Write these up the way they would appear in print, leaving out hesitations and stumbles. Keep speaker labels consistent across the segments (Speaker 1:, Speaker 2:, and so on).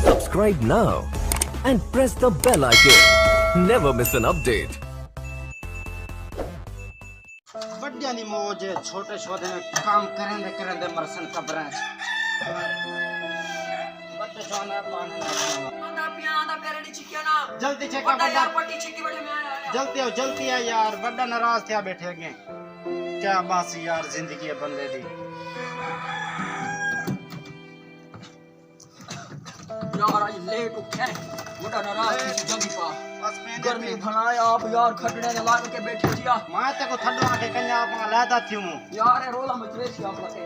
Speaker 1: Subscribe now and press the bell icon. Never miss an update.
Speaker 2: बड्डियां दी मौज छोटे छोटे काम करेंदे मरसन कब्रें बड्डे छोने पानी
Speaker 3: आंदा पियांदा पेरड़ी चिक्किया ना
Speaker 2: जल्दी चेक
Speaker 3: बड़ा यार पट्टी चिक्की बड़े में आया
Speaker 2: जल्दी आ यार बड्डा नाराज थे बैठे गए क्या बस यार जिंदगी है बंदे दी
Speaker 3: यार आज लेट उठे बड़ा नाराज जल्दी पा
Speaker 2: बस मैं
Speaker 3: गर्मी भलाए आप यार खटने ने लाग के बैठे जिया
Speaker 2: मैं ते को ठंडो आके कन्या अपना लादा थी हूं
Speaker 3: यार ये रोला में त्रेसी आप लगे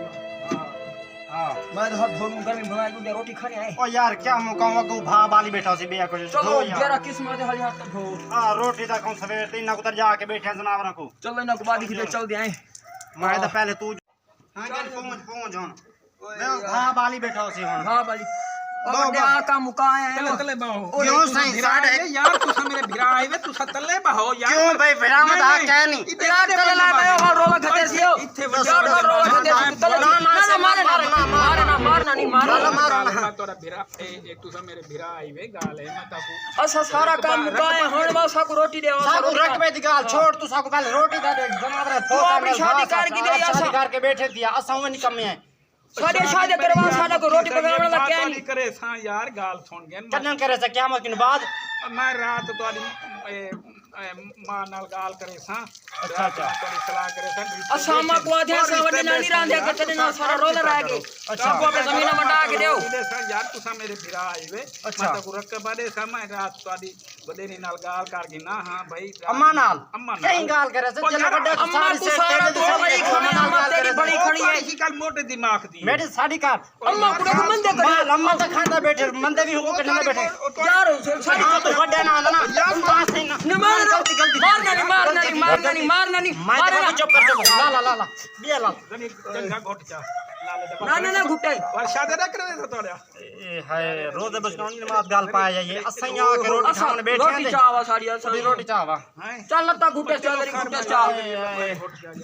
Speaker 2: हां
Speaker 3: मैं तो हाथ धोऊं गर्मी भलाए को रोटी खाने आए
Speaker 2: ओ यार क्या मुकाम वगू भा बाली बैठा सी बेया को
Speaker 3: चलो जरा किस्मत हाली हाथ धो
Speaker 2: हां रोटी दा कौन सवेर तीन ना उतर जाके बैठे जनावरों को
Speaker 3: चलो इना को बाद ही चल दे आए
Speaker 2: मैं तो पहले तू हां गल पहुंच हुन मैं भा बाली बैठा सी हुन
Speaker 3: हां बाली और आ का मुकाए हैं
Speaker 4: तले बाहो
Speaker 2: क्यों सही साढ़े
Speaker 4: यार तू मेरे भिरा आए वे तू तले बाहो यार
Speaker 2: क्यों भाई विरामत आ क्या नहीं
Speaker 3: यार तले ला मैं और रोला घटे सियो
Speaker 4: इथे
Speaker 3: यार रोला घटे तले ना मारना नहीं मारना
Speaker 4: तोरा भिरा ए तू मेरे भिरा आए वे गाल है मत को
Speaker 3: असा सारा काम मुकाए हुन वा साको रोटी देवा
Speaker 2: साको रकबे दी गाल छोड़ तू साको पहले रोटी दे दे जनावर फोटा में
Speaker 3: शादी कर की दे
Speaker 2: शादी करके बैठे दिया असा वो नहीं कमे है
Speaker 3: सारे शादी करवा सादा को रोटी पकावण ला क्या नहीं
Speaker 4: करे सा यार गाल सुन गए
Speaker 2: कन्नन करे से क़यामत के बाद
Speaker 4: मैं रात तोरी मां नाल गाल करे सा
Speaker 2: अच्छा
Speaker 4: तोरी सलाह करे सा
Speaker 3: असामा को आधे से वडे नाली रांधे के तने ना सारा रोलर आ गए अच्छा को पे जमीन मटा के देओ
Speaker 4: सा यार तू मेरे भिरा आई वे मैं तो रख के बादे सा मैं रात तोरी बदेनी नाल गाल कर के ना हां भाई
Speaker 2: अम्मा नाल कहीं गाल करे से चलो बड़े
Speaker 3: अम्मा तू सारा तो बड़ी खड़ी अम्मा तेरी बड़ी खड़ी है
Speaker 4: इसी कल मोटे दिमाग दी
Speaker 2: मेरी साड़ी का
Speaker 3: अम्मा कुड़ा को मंदे कर
Speaker 2: अम्मा तो खांदा बैठे मंदे भी हो के ना बैठे
Speaker 3: यार सारी
Speaker 2: तो बड़े ना ना यार पास नहीं ना
Speaker 3: मारना नहीं
Speaker 2: मैं चुप कर दो ला बिया ला
Speaker 4: जंगा घोट जा
Speaker 3: ना घुटे
Speaker 4: वर्षा दे करे तो तोड़ा
Speaker 2: ए हाय रोज बस कौन नमाज गाल पाया ये असैया के रोटी खाने बैठे
Speaker 3: रोटी चावा साड़िया
Speaker 2: सभी रोटी चावा
Speaker 3: चल लता घुटे चल घुटे चा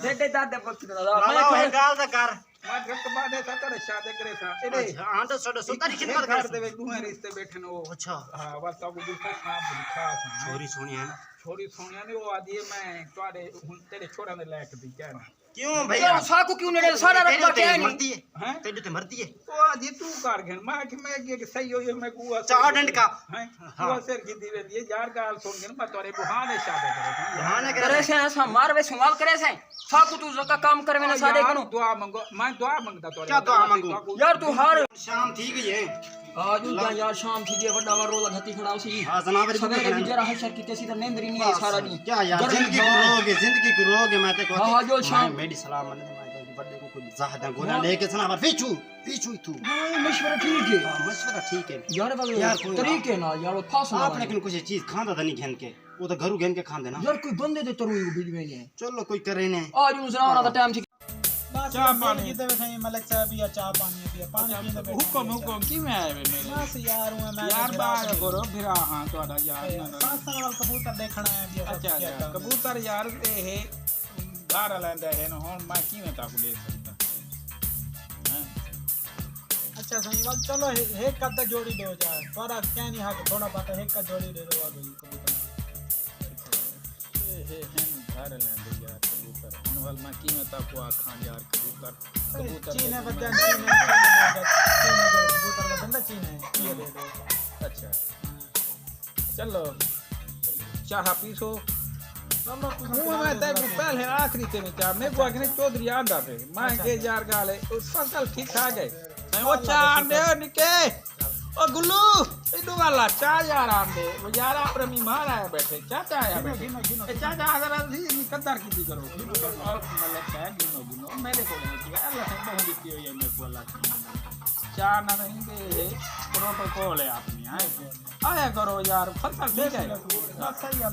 Speaker 3: देते दादे पक्ष
Speaker 2: मैं कोई गाल दा कर
Speaker 4: मैं रख बादे सा तोड़े शादी करे सा ए
Speaker 2: हां तो छोड़ सुतारी खिदमत कर
Speaker 4: दे दुहे रिश्ते बैठे नो
Speaker 2: अच्छा
Speaker 4: हां वास्ता को दूसरा सांप दिखा सा
Speaker 2: छोरी सोनी है ना
Speaker 4: छोरी सोनिया ने वो आदि मैं तोड़े तेरे छोरा ने लायक दी क्या ना
Speaker 2: क्यों भैया
Speaker 3: साको क्यों नेड़े सारा रखवा क्या नहीं
Speaker 2: मरती है
Speaker 4: हैं
Speaker 2: तेरे तो मरती है
Speaker 4: वो आदि तू कर गन मैं कि सही हो मैं कुआ
Speaker 2: चार डंड का
Speaker 4: हैं कुआ सिर की दी वे यार गाल सुन गन मैं तोरे बुहाने शादी करे
Speaker 2: हां
Speaker 3: करे से ऐसा मारवे संभाल करे से साको तू जका काम करवे ना सादे कनु
Speaker 4: दुआ मांगो मैं दुआ मांगता तोरे
Speaker 2: क्या दुआ मांगू
Speaker 3: यार तू हार
Speaker 2: शाम ठीक है
Speaker 3: आज उदा यार शाम थी जे बड़ा वार रोला घती खड़ा उसी
Speaker 2: हां जनाब
Speaker 3: सवेरे भी जरा हशर की तेसी तो नींद नहीं है सारा नहीं
Speaker 2: क्या यार जिंदगी को रोगे मैं ते को
Speaker 3: हां जो शाम
Speaker 2: मेरी सलाह मन मैं बड़े को कोई ज्यादा गोना लेके सना पीछू तू
Speaker 3: मशवरा ठीक है
Speaker 2: मशवरा ठीक है
Speaker 3: यार तरीके ना यार फास ना
Speaker 2: आपने कुछ चीज खांदा था नहीं घेन के वो तो घरू घेन के खांदे ना
Speaker 3: यार कोई बंदे दे तरू बीच में नहीं
Speaker 2: चलो कोई करे ने
Speaker 3: आज नु सरावना का टाइम थी
Speaker 4: चाह पानी
Speaker 5: की दे सही मलक साहब या चाह पानी पिया पानी पीने बैठे
Speaker 4: हुक्म की में आए मेरे
Speaker 5: बस यार मैं
Speaker 4: यार बात करो फिर हां तोड़ा यार
Speaker 5: पांच साल वाला कबूतर देखना है भी
Speaker 4: अच्छा कबूतर यार ए घर लेंदा है न हुन मैं की में ताकू ले सकता हां
Speaker 5: अच्छा सही वाल चलो एक कद जोड़ी दो जाए थोड़ा क्या नहीं हाथ थोड़ा बात एक का जोड़ी दे दो भाई कबूतर
Speaker 4: ए घर लेंदे यार कबूतर हुन वाल मैं की में ताकू आखां यार कबूतर
Speaker 5: चीने बदन कबूतर का धंधा चीने ये दे दो
Speaker 4: अच्छा चलो चाह पीसो मैं पहले आखिरी से चाह मेरे को आखिरी चौधरी आंदा थे मैं के यार गाले उस फसल ठीक ठाक है ओ चाह दे निके ओ गुल्लू इदु वाला चाह यार आंदे वो यार आप मेहमान आए बैठे चाचा आया बैठे चाचा जरा कदर की करो और मतलब है गिनो मेरे को नहीं किया अल्लाह से बहुत दी हुई है मेरे को अल्लाह चाह ना नहीं दे प्रोटोकॉल है अपनी आया करो यार फसल ठीक है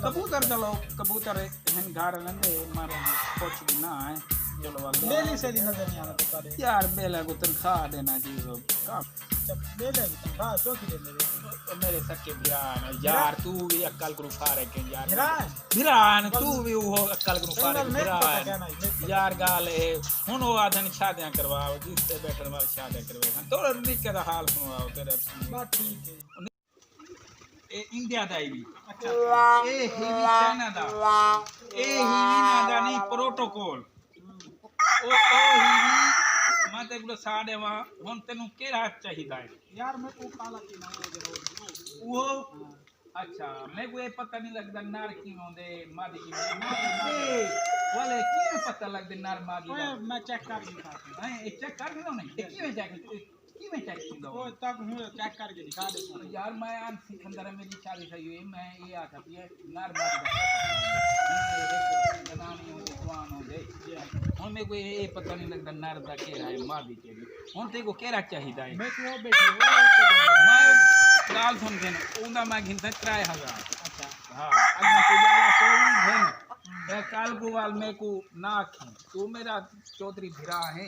Speaker 4: कबूतर चलो कबूतर हन घर लंदे मारे कुछ भी ना है चलो वाले
Speaker 5: डेली से नजर नहीं आना तो
Speaker 4: यार बेला को तनख्वाह देना चाहिए काम
Speaker 5: ले लेगी तनख्वाह चौकी दे मेरे
Speaker 4: मेरे सके भिरान यार तू भी अक्कल को फारे के यार
Speaker 5: भिरान
Speaker 4: भिरान तू भी वो अक्कल को फारे
Speaker 5: नहीं पता
Speaker 4: भिरान
Speaker 5: क्या नहीं
Speaker 4: यार गाल है हुन वो आदन शादियां करवाओ जिससे बैठन वाले शादियां करवाओ तो निके दा हाल सुनाओ तेरे
Speaker 5: बात ठीक है
Speaker 4: ए इंडिया दा भी अच्छा ए ही चाइना दा ए ही ना नहीं प्रोटोकॉल ओ ही मैं ते को साडे वा हुन तेनु केड़ा चाहिदा है
Speaker 5: यार मैं को काला की ना जरूर
Speaker 4: वो अच्छा मैं को ये पता नहीं लगदा नार की होंदे मादी की होंदे वाले की पता लगदे नार मादी दा
Speaker 5: मैं चेक कर दिखा
Speaker 4: हां ये चेक कर दो नहीं की में चेक की दो
Speaker 5: ओ तब हूं चेक करके दिखा दे
Speaker 4: यार मैं आज सिकंदर मेरी शादी सही हुई मैं ये आता ये नार मादी दा नानी होंदे जवान होंदे हुन मेरे को ये पता नहीं लगदा नार दा केड़ा है मादी के हुन ते को केड़ा चाहिदा है
Speaker 5: मैं को बैठी हूं
Speaker 4: मैं गाल सुन के ओंदा मैं घिनता 3000
Speaker 5: अच्छा
Speaker 4: हां अगर तो जाला कोई घन ए काल को वाल में को नाखी तू मेरा चौधरी भिरा है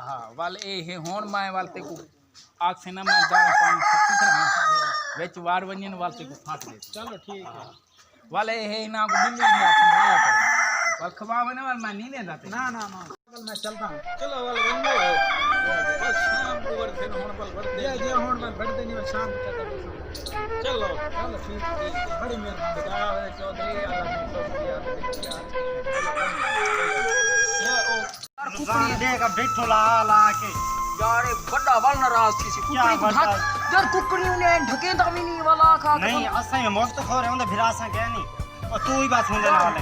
Speaker 4: हां वाल ए है होन मैं वाल ते को आग से ना मैं दाल पानी सब तरह विच वार वंजन वाल ते को फाट दे
Speaker 5: चलो ठीक है
Speaker 4: वाल ए है ना को बिल्ली ने संभाला करो वाल खवावे ना वाल मैं नहीं लेंदा ते
Speaker 5: ना ना ना कल मैं चलता हूं
Speaker 4: चलो वाल बंदो बस शाम को वर फिर होन वाल वर दे
Speaker 5: ये होन मैं बढ़ देनी शाम को चलता
Speaker 4: चलो
Speaker 5: चलो ठीक है बड़ी मेहरबानी
Speaker 4: जा चौधरी अल्लाह
Speaker 2: रमजान देगा बैठो ला ला के
Speaker 3: यार ये बड़ा वाल नाराज थी सी
Speaker 2: क्या
Speaker 3: कुकड़ी
Speaker 2: बड़ा?
Speaker 3: यार कुकड़ी ने ढके दा भी नहीं वाला खा
Speaker 2: नहीं असां में मौत खो रहे होंदे भिरासा के नहीं और तू ही बात सुन ले वाले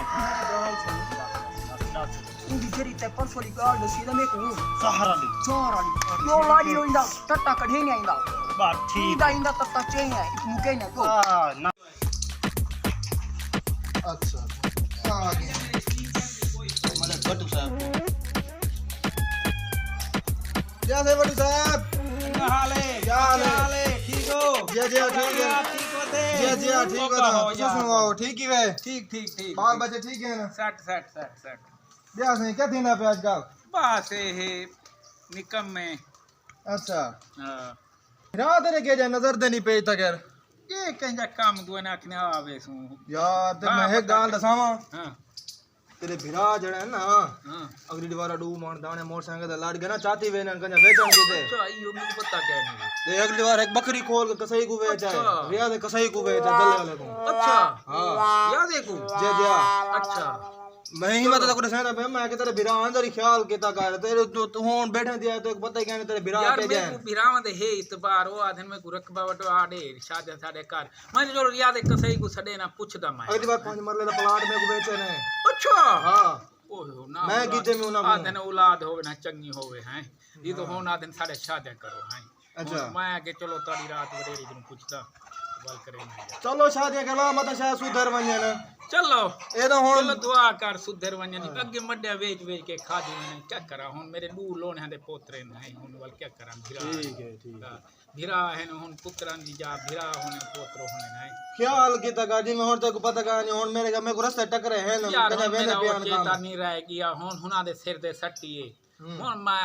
Speaker 3: उंदी जरी ते परसों वाली गाल दसी दा मेरे को
Speaker 2: सहारा ली
Speaker 3: चार वाली यो लाड़ी होइंदा टट्टा कढे नहीं आइंदा
Speaker 2: बात ठीक
Speaker 3: ईदा इंदा तत्ता चाहिए है एक मुके ना को
Speaker 2: ना
Speaker 6: अच्छा आ गया
Speaker 2: मतलब बटू साहब
Speaker 6: क्या है बड़ू साहब
Speaker 4: हाल है
Speaker 6: क्या हाल है?
Speaker 4: ठीक हो
Speaker 6: जी जी ठीक है
Speaker 4: ठीक होते
Speaker 6: जी जी ठीक हो तो सुनाओ ठीक ही वे
Speaker 4: ठीक ठीक ठीक
Speaker 6: बाल बच्चे ठीक है ना
Speaker 4: सट
Speaker 6: ब्याह से क्या थींदा पे आजकल
Speaker 4: बस ये निकम में
Speaker 6: अच्छा
Speaker 4: हां
Speaker 6: रात ने के जा नजर देनी पे तक यार
Speaker 4: ये कंजा काम दुआ ना आखने आवे सू
Speaker 6: यार ते मैं एक गाल दसावा
Speaker 4: हां
Speaker 6: तेरे भिरा जड़ा है ना
Speaker 4: हां
Speaker 6: अगली दीवारा डू मान दाने मोटरसाइकिल ते लाड गया ना चाहती वे ना कंजा बेचन के दे
Speaker 4: तो आइयो मुझे पता क्या नहीं
Speaker 6: ते अगली बार एक बकरी खोल के कसाई को बेचा है
Speaker 4: अच्छा।
Speaker 6: रिया दे कसाई को बेचा जल्ले वाले को
Speaker 4: अच्छा
Speaker 6: हां
Speaker 4: याद है को
Speaker 6: जी जी
Speaker 4: अच्छा
Speaker 6: मैं ही मत तक दसना पे मैं कि तेरे भिरा अंदर ही ख्याल कीता कर तेरे तू होन बैठे दिया तो पता ही क्या तेरे भिरा
Speaker 4: यार
Speaker 6: के
Speaker 4: मैं
Speaker 6: जाए
Speaker 4: को बिराव दे है इतबार ओ आधन में को रखबा वटो आडे शादे साडे कार मैं जो याद है कसई को सडे ना पूछदा मैं
Speaker 6: अगली बार 5 मरले का प्लाट में को बेचे ने
Speaker 4: अच्छा
Speaker 6: हां
Speaker 4: ओहो ना
Speaker 6: मैं कीते में उना
Speaker 4: आधन औलाद होवे ना चंगी होवे हैं ये तो होन आधन साडे शादे करो हैं
Speaker 6: अच्छा
Speaker 4: मैं आगे चलो तारी रात वडेरी को पूछदा बाल करे ना
Speaker 6: चलो शादी करवा मत शायद सुधर वने ना
Speaker 4: चलो
Speaker 6: ए तो हुन
Speaker 4: चलो दुआ कर सुधर वंजन अगे मड्डे वेच वेच के खा दी मैंने क्या करा हुन मेरे दू लोन हैं दे पोतरे नहीं हुन वाल क्या करा भिरा
Speaker 6: ठीक है
Speaker 4: भिरा है न हुन पुत्रां दी जा भिरा होने पोतरो होने नहीं
Speaker 6: ख्याल कीता गाड़ी में होन तो को पता का नहीं होन मेरे को रास्ते टकरे है ना
Speaker 4: यार
Speaker 6: कने वेने
Speaker 4: मेरा
Speaker 6: पियान
Speaker 4: चेता
Speaker 6: काम
Speaker 4: नहीं रह गया हुन दे सिर दे सट्टीए हुन मैं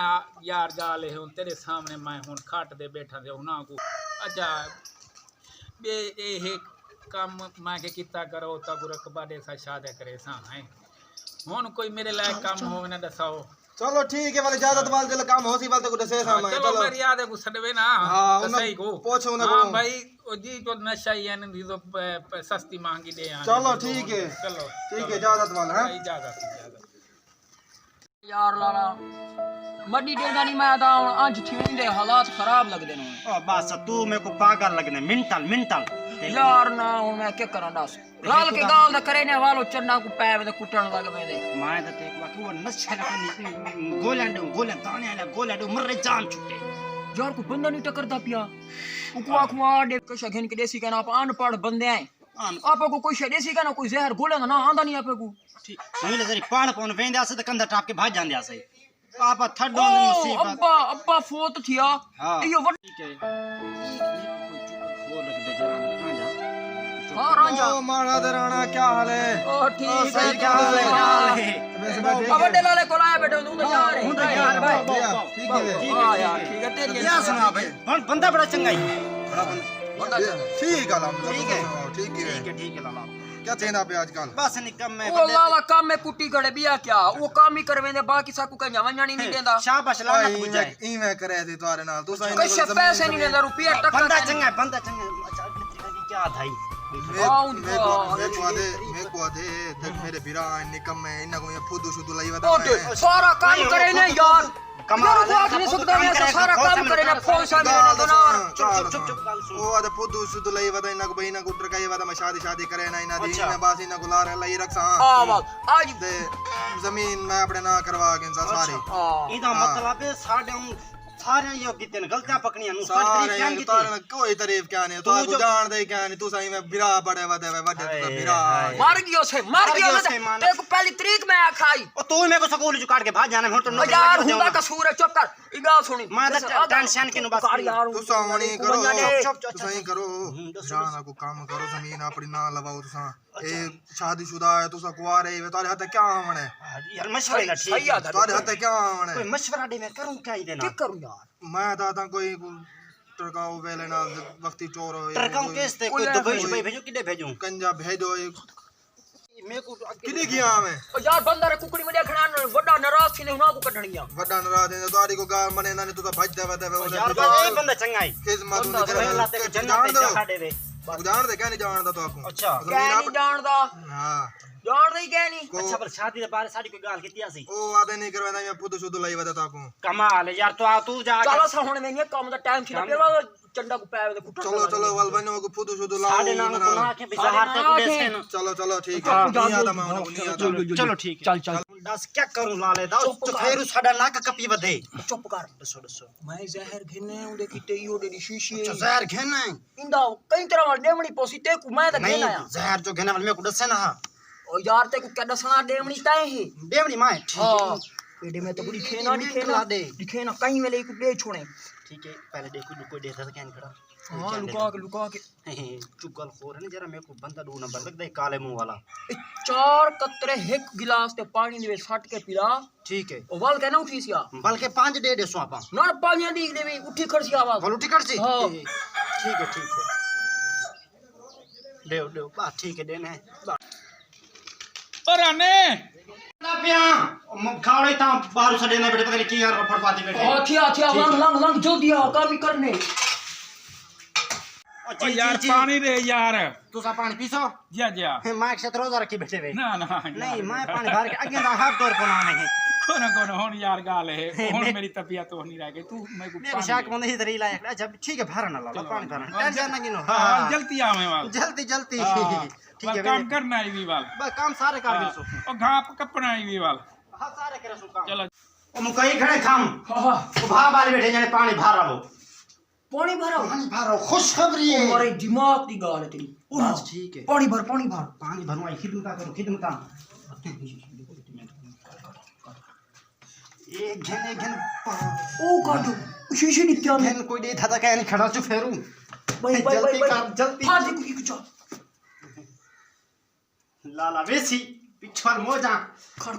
Speaker 4: यार गाले हुन तेरे सामने मैं हुन खाट दे बैठा दे हुना को अच्छा बे ए काम मैं के किता करो तब रकबा दे सा शादी करे सा है हुन कोई मेरे लायक काम हो ना दसाओ
Speaker 6: चलो ठीक है वाले इजाजत वाल चल काम होसी वाल तो दसे सामान
Speaker 4: चलो
Speaker 6: चलो
Speaker 4: मेरी याद है को सडवे ना
Speaker 6: हाँ,
Speaker 4: सही को
Speaker 6: पूछो ना
Speaker 4: हां
Speaker 6: को।
Speaker 4: भाई ओ जी तो नशा ही है न दी तो सस्ती महंगी दे आने
Speaker 6: चलो ठीक है
Speaker 4: चलो
Speaker 6: ठीक है इजाजत वाल हां
Speaker 4: इजाजत
Speaker 3: यार लाला मड्डी देंदा नहीं मैं ता आज थी वेंदे हालात खराब लगदे ने
Speaker 2: ओ बस तू मेरे को पागल लगने मिंटल
Speaker 3: यार ना हूं मैं क्या करा दस लाल के गाल दा करे ने वालो चन्ना को पैर में कुटन लग में दे
Speaker 2: मैं तो देख बाकी वो नशा का गोले दाने वाला गोले मर जान छुटे
Speaker 3: यार को बंदा नहीं टकरदा पिया उको आखवा दे कशा घेन के देसी का ना आप अनपढ़ बंदे हैं आप को कोई देसी का ना कोई जहर गोले ना आंदा नहीं आप को
Speaker 2: ठीक नहीं जरी पाण पौन वेंदे आसे तो कंधा टाप के भाग जांदे आसे आप थड्डो
Speaker 3: ओ
Speaker 2: मुसीबत
Speaker 3: अब्बा फोत थिया
Speaker 2: हाँ।
Speaker 3: यो
Speaker 2: ठीक है वो लग दे जरा आ जा
Speaker 3: हां रांझा
Speaker 6: ओ मारा दराना क्या हाल है
Speaker 3: ओ ठीक
Speaker 6: सही
Speaker 3: है
Speaker 6: क्या हाल है
Speaker 2: क्या हाल है?
Speaker 6: वैसे बात
Speaker 3: अब
Speaker 6: ठीक है
Speaker 3: लाले को लाया بیٹھا ہوں تو یار ہے
Speaker 6: ٹھیک ہے
Speaker 3: ہاں یار ٹھیک ہے تیری
Speaker 6: کیا سنا بھائی
Speaker 2: بندہ بڑا چنگا ہی
Speaker 6: ٹھیک ہے الحمدللہ
Speaker 2: ٹھیک ہے
Speaker 6: ٹھیک ہے
Speaker 2: ٹھیک ہے لالا
Speaker 6: کیا چیندا پہ آج کل
Speaker 2: بس نکم میں
Speaker 3: وہ لالا کام میں کٹی گڑے بیا کیا وہ کام ہی کرویں دے باقی سا کو کنجا ونجانی نہیں دیندا
Speaker 2: شاباش لعنت بجائے
Speaker 6: ایویں کرے تے تارے نال تو سائیں
Speaker 3: کچھ پیسے نہیں دیندا روپیہ ٹکا
Speaker 2: بندہ چنگا ہے بندہ چنگا ہے اچھا کیا تھا ہی
Speaker 6: میں کو دے دیکھ میرے بھرا نکم میں انہاں کو پھودو شودو لائی ودا میں
Speaker 3: سارا کام کرے نے یار
Speaker 2: کمال
Speaker 3: ہے نہیں سکتا میں سارا کام کرے نا فون سا میرے دونار
Speaker 6: وہ ادھر پھودو شودو لائی ودا انہاں کو بھائی انہاں کو ٹرکائی ودا میں شادی کرے نا انہاں دی میں باس انہاں کو لا لائی رکھساں
Speaker 3: ہاں بس آج
Speaker 6: تے زمین میں اپنے نا کروا کے انسان ساری
Speaker 2: ਇਹਦਾ ਮਤਲਬ ਹੈ ਸਾਡੇ ਹੁਣ ਸਾਰਿਆਂ ਹੀ ਕੀਤੇ ਨੇ ਗਲਤੀਆਂ ਪਕੜੀਆਂ ਨੂੰ
Speaker 6: سارے تارے کوئی تعریف کیا نہیں تو کو جان دے کیا نہیں تو سائیں میں بھرا بڑے وڈے وڈے تو بھرا
Speaker 3: مر گیا سے تے کو پہلی طریق میں کھائی
Speaker 2: ਉਹ ਤੂੰ ਮੇਰੇ ਕੋ ਸਕੂਲ ਚ ਕੱਢ ਕੇ ਭਾਗ ਜਾਣਾ ਹੁਣ ਤੈਨੂੰ
Speaker 3: یار ہوندا قصور ہے چپ کر اگا سنی
Speaker 2: ਮੈਂ ਤਾਂ ਟੈਨਸ਼ਨ ਕਿਨੂੰ بس
Speaker 6: تو سامنے کرو تو سائیں کرو جان کو کام کرو زمین اپنی نہ لواؤ تو اے شادی شدہ ہے تو سا کوارے تارے ہاتھ کیا آونے
Speaker 2: یار مشورے لا ٹھیک ہے
Speaker 6: تارے ہاتھ کیا آونے
Speaker 2: کوئی مشورہ دے میں کروں کیا ہی دینا
Speaker 3: کی کروں یار
Speaker 6: میں دادا کوئی ٹرکاؤ ویلے نہ وقتی چور ہوئے
Speaker 2: ٹرکاؤں کیس تے کوئی دبئی شبئی بھیجو کدے بھیجوں
Speaker 6: کنجا بھیجو
Speaker 2: میں کو
Speaker 6: کدی گیا میں
Speaker 3: یار بندہ رے ککڑی میں دیکھنا وڈا ناراض تھی نے انہاں کو کڈھنیاں
Speaker 6: وڈا ناراض ہے تاری کو گال منے نہ تو بھج دے ودے
Speaker 2: یار بھائی بندہ چنگا ہے
Speaker 6: کس مات نے
Speaker 2: کرے اللہ تے جنت تے کھاڑے وے
Speaker 6: جان دے کیا نہیں جاندا تو آپ
Speaker 2: اچھا
Speaker 3: کہ نہیں جاندا
Speaker 6: ہاں
Speaker 3: جان نہیں کہ نہیں
Speaker 2: اچھا پر شادی دے بارے ساڈی کوئی گال کیتی اسی
Speaker 6: او آدے نہیں کروا میں پودو شودو لائی ودا تا کو
Speaker 2: کمال ہے یار تو جا
Speaker 3: چلو سا ہن میں نہیں کام دا ٹائم سی پہلا چنڈا کو پے دے کٹا
Speaker 6: چلو ول بنو کو پودو شودو لاؤ
Speaker 2: ساڈے نام کو نہ کہ بظاہر تے کو دے سن
Speaker 6: چلو ٹھیک ہے نہیں آتا میں نہیں آتا
Speaker 2: چلو ٹھیک ہے چل دس کیا کروں لالے دا تو پھر ساڈا ناک کپی ودے
Speaker 3: چپ کر دسو میں زہر گھنے اون دے کیتے ایو دے شیشے
Speaker 2: اچھا زہر کھنا ہے
Speaker 3: اندا کئی طرح وال ڈیمڑی پوسی تے کو میں تے
Speaker 2: نہیں
Speaker 3: گھنا
Speaker 2: زہر جو گھنا میں کو دسے نا
Speaker 3: او یار تے کو کیا دسنا ڈیمڑی تائیں ہے
Speaker 2: دیوڑی ماں
Speaker 3: ہاں پیڑے میں تو بڑی کھینا دکھے نا کہیں میں لے کو دے چھوڑے
Speaker 2: ٹھیک ہے پہلے دیکھو لوکو دیتا تھا کہیں کھڑا
Speaker 3: ہاں لکا کے
Speaker 2: چگل خور ہے نا جرا میرے کو بندہ 2 نمبر لگدا ہے کالے منہ والا
Speaker 3: 4 قطرے ایک گلاس تے پانی دے سٹ کے پلا
Speaker 2: ٹھیک ہے
Speaker 3: او وال کہنا اٹھی سیا
Speaker 2: بلکہ 5 دے سو اپا
Speaker 3: نہ پانی دی دے اٹھی کھڑ سی آواز
Speaker 2: بولو ٹکٹ سی
Speaker 3: ہاں
Speaker 2: ٹھیک ہے دیو بات ٹھیک ہے دینا ہے
Speaker 4: اور آنے
Speaker 2: ਨਾ ਪਿਆ ਖਾੜੇ ਤਾਂ ਬਾਹਰ ਛੱਡੇ ਨੇ ਬੇਟੇ ਪਤਾ ਨਹੀਂ ਕੀ ਯਾਰ ਰਫੜ ਪਾਤੀ ਬੈਠੇ
Speaker 3: آتھیا لنگ جلدی آ کام ہی کرنے
Speaker 4: او یار پانی دے یار
Speaker 2: ਤੁਸੀਂ ਪਾਣੀ ਪੀਸੋ
Speaker 4: جا
Speaker 2: ਮੈਂ ਇੱਕ ਰੋਜ਼ਾ ਰੱਖੀ ਬੈਠੇ ਵੇ
Speaker 4: نا
Speaker 2: ਨਹੀਂ ਮੈਂ ਪਾਣੀ ਭਰ ਕੇ ਅੱਗੇ ਦਾ ਹਰ ਦੌਰ ਕੋਨਾ ਨਹੀਂ
Speaker 4: کون ہون یار گال ہے ہون میری طبیعت ہو نہیں رہ گئی تو میں کو
Speaker 2: میرے شاک مند ہی دری لائق اچھا ٹھیک ہے بھرنا لا پانی بھرنا ٹینشن نہ گنو
Speaker 4: ہاں جلدی آویں وال
Speaker 2: جلدی ٹھیک ہے
Speaker 4: کام کرنا ہے وی وال
Speaker 2: بس کام سارے کر دو
Speaker 4: او گھاپ کپنا ہے وی وال
Speaker 2: ہاں سارے کرے سو کام
Speaker 4: چلو
Speaker 2: او مکئی کھڑے کھام
Speaker 3: ہاں
Speaker 2: او بھا والے بیٹھے جنے پانی بھر رہو
Speaker 3: پانی بھرا
Speaker 2: پانی بھرو خوشخبری ہے
Speaker 3: ہمارے دماغ دی گال ہے تیری
Speaker 2: ٹھیک ہے
Speaker 3: پانی بھر
Speaker 2: پانی بھروائی خدمت کرو خدمت ایک گھن
Speaker 3: او کاٹو شیشے نکیا میں
Speaker 2: گھن کوئی دے تھا کہ نہیں کھڑا چ پھیروں
Speaker 3: بائی
Speaker 2: جلدی
Speaker 3: ہاں دیکھو کی کچھ
Speaker 2: لالا ویسی پچھوال موجا
Speaker 3: کھڑ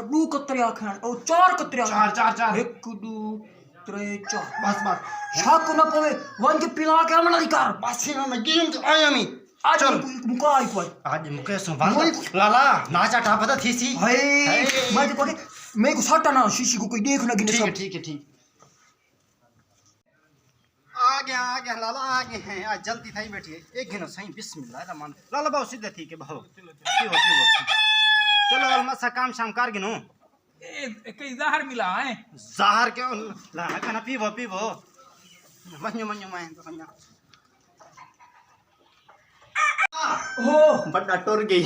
Speaker 3: دو قطرے آکھن او 4 قطرے آکھن
Speaker 2: چار
Speaker 3: 1 2 3 4
Speaker 2: بس
Speaker 3: شاک نہ پوے ون کے پلا کے عمل نہیں کر
Speaker 2: بس میں گیم آیا می
Speaker 3: آج مکائی کوئی
Speaker 2: آج مکے سو بند لالا ناچا ٹاپا تھی سی
Speaker 3: ہائے میں دیکھو کہ میں کو سٹا نہ شیشے کو کوئی دیکھ نہ گنے سب
Speaker 2: ٹھیک ہے آ گیا لالا آ گئے ہیں آج جلدی تھا ہی بیٹھی ہے ایک گھنو صحیح بسم اللہ الرحمن لالا بہو سیدھے تھی کہ بہو چلو المسا کام شام کر گنو
Speaker 4: کئی ظاہر ملا ہے
Speaker 2: ظاہر کیوں لالا کنا پیو منو میں
Speaker 3: ہو
Speaker 2: بڑا ٹور گئی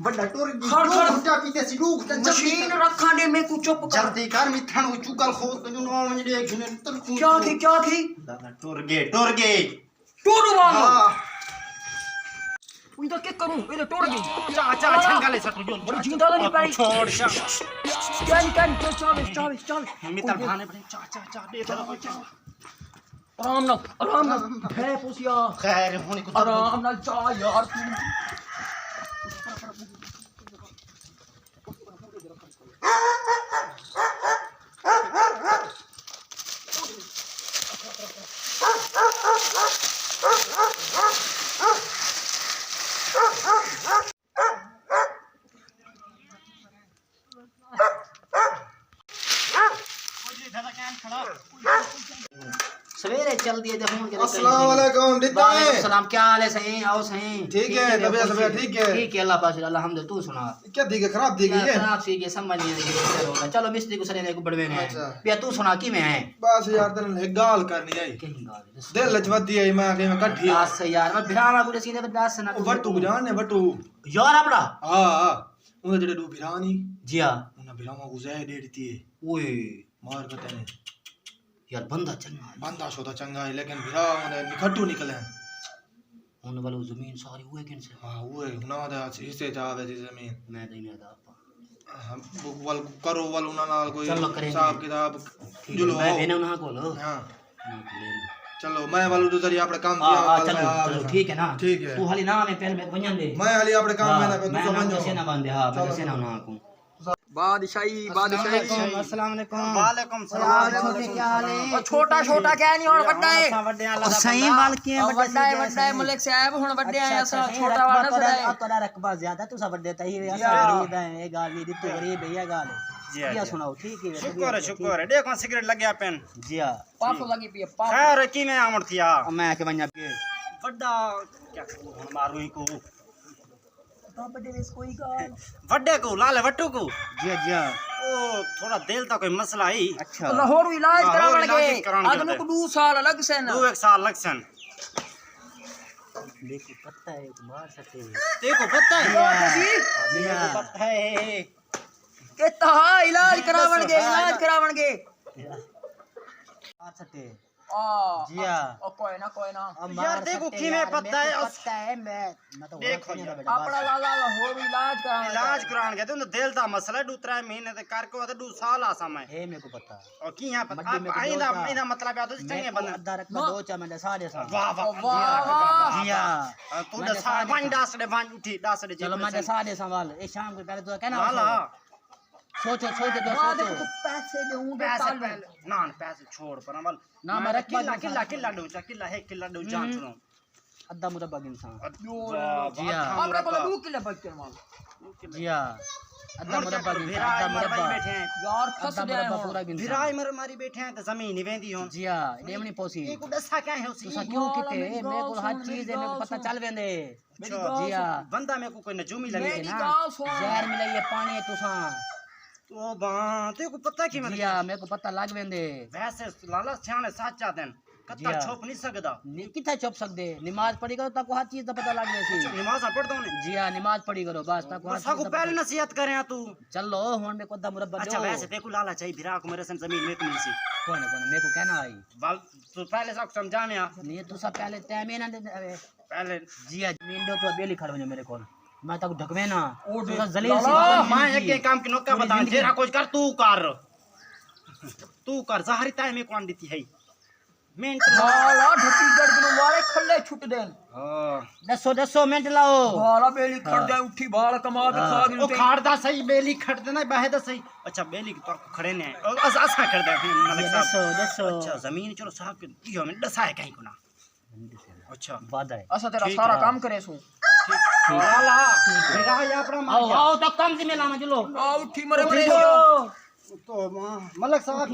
Speaker 2: گھٹا پیتے سی لوگ
Speaker 3: مشین رکھا نے میں کو چپ کر
Speaker 2: جلدی کر می تھن چوکل خود کنو نو من دے گھن تر
Speaker 3: کیا تھی
Speaker 2: لالا ٹور گئے
Speaker 3: ٹورو والا ان تو کیا کروں یہ ٹور گئی
Speaker 2: چا چھنگالے سٹو جو
Speaker 3: بڑی جیندا نہیں پئی
Speaker 2: چھوڑ شا
Speaker 3: کین چل
Speaker 2: می تر بھانے بڑے چا دے تھا
Speaker 3: آرام نہ ہے پوسیا
Speaker 2: خیر ہونے کو
Speaker 3: آرام نہ جا یار تو
Speaker 7: सवेरे चल दिए
Speaker 6: अस्सलाम वालेकुम दिता है
Speaker 7: सलाम क्या हाल है सही आओ सही
Speaker 6: ठीक है तबीयत तबीयत ठीक है
Speaker 7: ठीक है अल्लाह पाक अल्हम्दुलिल्लाह तू सुना
Speaker 6: क्या ठीक है खराब ठीक है
Speaker 7: खराब सी के समझ नहीं आई चलो मिस्त्री को सने को बड़वे ने पिया तू सुना की मैं है
Speaker 6: बस यार तेन एक गाल करनी आई
Speaker 7: कहीं गाल
Speaker 6: दिल लजवती आई मैं के मैं कट्ठी
Speaker 7: बस यार मैं बिरामा को सीधे बदास ना
Speaker 6: वटू जान ने वटू
Speaker 7: यार अपना
Speaker 6: हां उन जेडे दो भिरानी
Speaker 7: जी हां
Speaker 6: उन भिरामा को जाए दे देती है
Speaker 7: ओए
Speaker 6: मार कते ने
Speaker 7: यार बंदा चंगा है
Speaker 6: बंदा शोदा चंगा है लेकिन भिरा ने निखटू निकले
Speaker 7: उन वाली जमीन सारी हुए किन से
Speaker 6: हां वो ना दा हिस्से जावे दी जमीन
Speaker 7: मैं नहीं आता
Speaker 6: हम वल करो वल उना नाल कोई
Speaker 7: चलो करेंगे।
Speaker 6: हिसाब किताब जुलो
Speaker 7: मैं बेना ना को लो
Speaker 6: हां चलो मैं वालू तो जरिए अपने काम किया
Speaker 7: चलो ठीक है ना
Speaker 6: ठीक है
Speaker 7: तू हाली ना मैं पहले मैं वजन दे
Speaker 6: मैं हाली अपने काम में ना पे
Speaker 7: मैं
Speaker 6: तू
Speaker 7: ना
Speaker 6: समझो
Speaker 7: से ना बंदे हां मैं से ना ना को
Speaker 3: बादशाही बादशाही
Speaker 7: अस्सलाम वालेकुम
Speaker 2: वालेकुम सलाम
Speaker 7: छोटे क्या हाल है
Speaker 3: छोटा छोटा क्या नहीं और बड़ा है
Speaker 7: सही वाल के
Speaker 3: बड़ा है मलिक साहब हुन बड़े हैं असा छोटा वाला सदा है
Speaker 7: तोरा रकबा ज्यादा तू सब बड़े तही असा गरीब है ये गाल भी दित्तो गरीब है ये गाल क्या सुनाओ ठीक है
Speaker 2: शुक्र है देखो सिगरेट लग गया पेन
Speaker 7: जी हां
Speaker 3: पाप लगी पी पाप
Speaker 2: खैर की में आमड़ थिया
Speaker 7: मैं के बन्या पे
Speaker 2: बड़ा क्या कहूं मारू ही को
Speaker 3: बड़े वेस कोई गाल
Speaker 2: वड्डे को लाल वट्टू को
Speaker 7: जी जी
Speaker 2: ओ थोड़ा दिल ता कोई मसला ही
Speaker 7: अच्छा
Speaker 3: लाहौर इलाज करावण
Speaker 2: इलाज करावण
Speaker 3: के आदमी को 2 साल अलग से ना
Speaker 2: 2 साल लग सन
Speaker 7: देखो पत्ता है मार सकते
Speaker 2: देखो पता है
Speaker 7: जी हां
Speaker 2: पता है
Speaker 3: कहता इलाज करावण के
Speaker 7: मार सकते
Speaker 3: आ
Speaker 7: जी हां
Speaker 3: ओ कोई ना
Speaker 2: यार देखो की में पता है
Speaker 7: पता है मैं तो
Speaker 2: देखो
Speaker 3: अपना लाला लाहौर इलाज करावण
Speaker 2: इलाज कराण गए तो दिल दा मसला 2-3 महीने ते करके तो 2 साल आसा मैं
Speaker 7: ए मेरे को पता
Speaker 2: और की यहां पता आइंदा मतलब है तो चंगे बंदे
Speaker 7: अद्धा रकबा दो चा मैं साढ़े सा
Speaker 2: वाह वाह
Speaker 3: वाह
Speaker 7: जी हां
Speaker 2: तू दसा वन डासड़े वन उठी डासड़े
Speaker 7: चलो मैं साढ़े सवाल ए शाम को पहले तो कहना
Speaker 2: वाला
Speaker 7: सोचो तो सोचो
Speaker 3: पैसे दूं
Speaker 2: पैसे पहले ना पैसे छोड़ पर अमल
Speaker 7: ना मैं
Speaker 2: किला दो किला है किला दो जान सुनो
Speaker 7: अद्धा मुरब्बा इंसान
Speaker 2: जी हां
Speaker 3: आपका को 2 किलो बच्चे माल
Speaker 7: जी हां अद्धा मुरब्बा इंसान अद्धा मुरब्बा
Speaker 2: बैठे हैं
Speaker 3: यार फंस
Speaker 7: अद्धा
Speaker 3: गए
Speaker 7: मुरब्बा पूरा इंसान
Speaker 2: विराय मर मारी बैठे हैं तो जमीन नहीं वेंदी हो
Speaker 7: जी हां डेमनी पोसी
Speaker 2: ये को दसा क्या है उसी
Speaker 7: तुसा क्यों किते मेरे को हर चीज है मेरे को पता चल वेंदे जी हां
Speaker 2: बंदा मेरे को कोई नजूमी लगे
Speaker 3: मेरी
Speaker 2: ना
Speaker 3: गाल सुन
Speaker 7: जहर मिला ये पानी है तुसा
Speaker 2: तो बा तेरे को पता की
Speaker 7: जी हां मेरे को पता लग वेंदे
Speaker 2: वैसे लाला सियाने साचा दिन कत्ता
Speaker 7: हाँ।
Speaker 2: छुप नहीं सकदा
Speaker 7: किथे छुप सकदे नमाज पढ़ी करो ताको हर चीज दा पता लग जासी
Speaker 2: नमाज पढ़दा हूं
Speaker 7: जी हां नमाज पढ़ी करो बस ताको हर
Speaker 2: बसा को
Speaker 7: चीज दा
Speaker 2: पहले नसीहत करे तू
Speaker 7: चलो हुन मेरे को अद्धा मुरब्बा
Speaker 2: अच्छा
Speaker 7: दो
Speaker 2: वैसे तेरे को लाला चाहिए विरा को मेरे सन जमीन में मिल सी
Speaker 7: कौन मेरे को कहना आई
Speaker 2: बाल तू पहले सब समझाने आ
Speaker 7: नहीं तू सब पहले टाइम ही ना दे
Speaker 2: पहले
Speaker 7: जी हां जमीन दो तो बेली खड़ मेरे को मैं ताको ढकवे ना
Speaker 3: ओ
Speaker 7: तू जलील सी
Speaker 2: मैं एक काम की नौका बता तेरा कुछ कर तू कर जहरी ताई में कौन देती है मिनट
Speaker 3: वाला ढकी गड़ के वाले खल्ले छुट देन
Speaker 2: हां
Speaker 7: दसो मिनट लाओ
Speaker 3: वाला बेली खड़ जाए उठी बाल कमा के खा
Speaker 2: ओ खाड़दा सही बेली खड़ देना बाहे दा सही अच्छा बेली की तो खड़े ने ऐसा कर दे मलिक साहब
Speaker 7: दसो
Speaker 2: अच्छा जमीन चलो साहब के दियो में दसा है कहीं को ना अच्छा
Speaker 7: वादा है
Speaker 3: असा तेरा सारा काम करे सू
Speaker 2: लाला मेरा ये अपना
Speaker 7: आओ तो कम से मिलाना चलो
Speaker 3: आ उठी मरे मरे
Speaker 2: तो मलिक साहब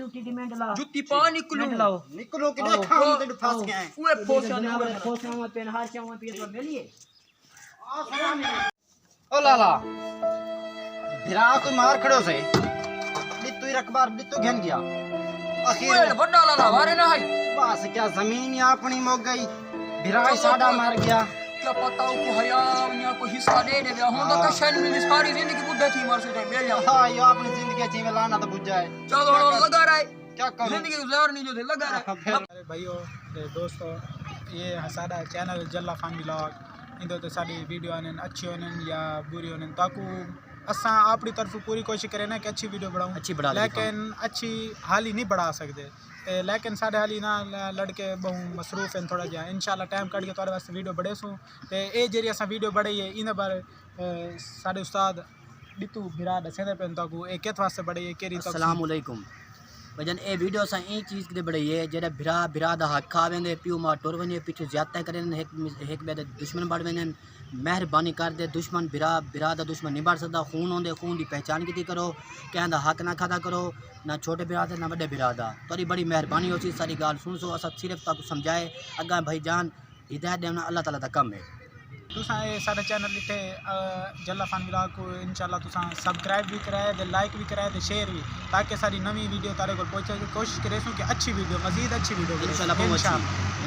Speaker 7: उठी डिमांड ला
Speaker 3: जुत्ती पा निकलू
Speaker 7: लाओ
Speaker 2: निकलो कि देखा हम तो फंस गए हैं
Speaker 3: ओए फोसा ने
Speaker 7: खोसा में पेन हार चाव में पिए तो मिलिए
Speaker 2: ओ लाला भिरा को मार खड़ो से बित्तू ही रखबार बित्तू घेन गया
Speaker 3: ओए
Speaker 2: आखिर
Speaker 3: बड़ा लाला वारे ना है
Speaker 2: बस क्या जमीन या अपनी मोग गई भिरा साडा मार गया
Speaker 3: क्या पता को हया या को हिस्सा दे दे हो तो कशन में सारी जिंदगी बुद्धा थी मार से बेलिया
Speaker 2: हां यो अपनी जिंदगी जीवे लाना तो बुझ जाए
Speaker 3: चलो लगा रहा है
Speaker 2: क्या करूं
Speaker 3: जिंदगी गुजार नहीं जो थे लगा रहा है
Speaker 5: अरे भाइयों ते दोस्तों ये साडा चैनल जल्ला फन व्लॉग इंदो ते साडी वीडियो आने अच्छी होने या बुरी होने ताकू असा अपनी तरफ पूरी कोशिश करें ना कि अच्छी वीडियो बढ़ाऊं लेकिन अच्छी हाली नहीं बढ़ा सकते लेकिन साढ़े हाली ना लड़के बहु मसरूफ हैं थोड़ा जहा इंशाल्लाह टाइम कट के थोड़े वास्ते वीडियो बढ़े सूँ तो ये जी अस वीडियो बढ़े है इन बार साढ़े उस्ताद बितू बिरा दसेंदे पे ताकू ए केत वास्ते बढ़े है केरी
Speaker 7: अस्सलाम वालेकुम وجن اے ویڈیو اساں این چیز کتے بڑھائی ہے جڑا بھرا دا حق کھا ویندے پیو ماں ٹر ونے پیچھے زیادہ کرن ایک بے دشمن بڑھ وینن مہربانی کر دے دشمن بھرا دا دشمن نہیں بڑھ سکدا خون ہوندے خون دی پہچان کیتی کرو کہن دا حق نہ کھادا کرو نہ چھوٹے بھرا دا نہ بڑے بھرا دا تیری بڑی مہربانی ہوسی ساری گال سن سو اسا صرف تاکو سمجھائے اگا بھائی جان ہدایت دینا اللہ تعالی دا کم ہے
Speaker 5: تساں یہ سارا چینل ڈٹھے جلا فن ولاگ کو انشاءاللہ تساں سبسکرائب بھی کرائے تے لائک بھی کرائے تے شیئر بھی تاکہ ساری نویں ویڈیو تارے کو پہنچے کوشش کرے سوں کہ اچھی ویڈیو مزید اچھی ویڈیو
Speaker 7: انشاءاللہ